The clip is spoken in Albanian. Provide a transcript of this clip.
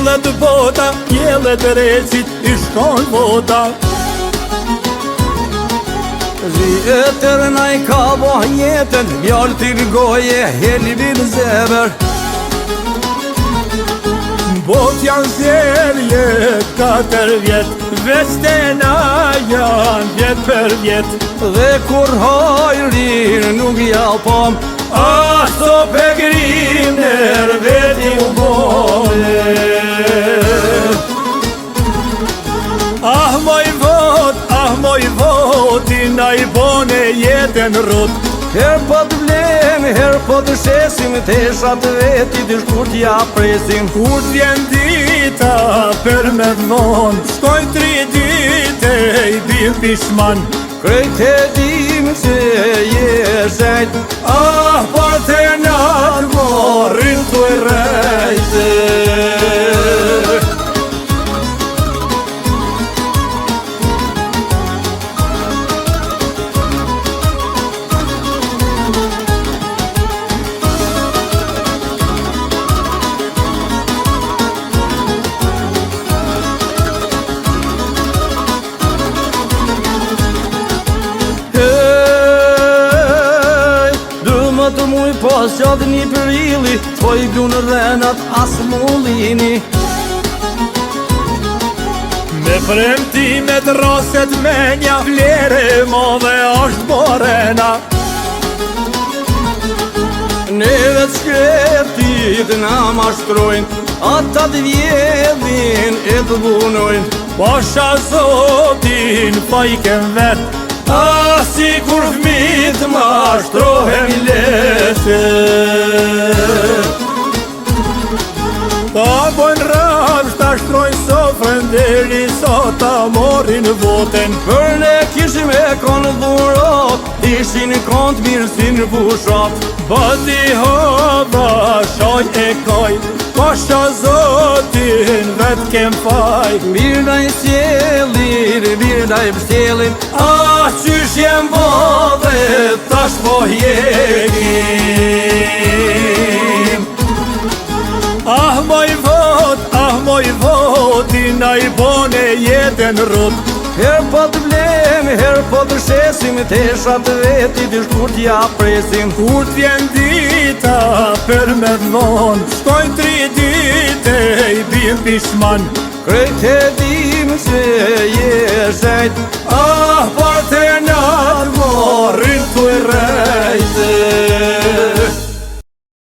Jelët bota, jelët recit, I shkon vota. Zjetër na I ka boh jetën, mjallë t'irgoje, helvin zeber. Bot janë zjerje 4 vjet, vestena janë vjet për vjet. Dhe kur hajrin nuk japam, Aso pegriner veti u bone. Ah moj votin, a I bone jetën rot. her po t'vlem, her po t'shesim, teshat vetit ish kur t'ja presim. Kur t'vjen dita për me dhon, shkoj 3 dite I bil pishman. Krejt e dim që je shajt, Ah, por të natë morin të I rejtë. Të muj pas qatë një përili, po I blu në dhenat as mullini. Me premtimet roset menja, vlere move është borena. Neve t'shkretit na mashtrojnë, ata t'vjedhin e t'vunojnë. Pasha zotin pa I kem vet, ah, si kur fmit mashtrohem I lete. Ta bojnë rap, ta shtrojnë sofrën, deri sot ta morin voten. Për ne kishim e konë dhurat, ishin kont mirë si në fushat. Bati hova, shaj e kaj, pasha zotin vet kem faj. Mirë da I sjellir, mirë da I pështjellir, Ah, qysh jem bodhe, tash po jekim. Ah, moj votin, a I bone jetën rot. her po t'vlem, her po t'shesim, teshat vetit ish kur t'ja presim. Kur t'vjen dita për me dhon, shkoj 3 dite I bil pishman. Krejt e dim që je shajt, Ah,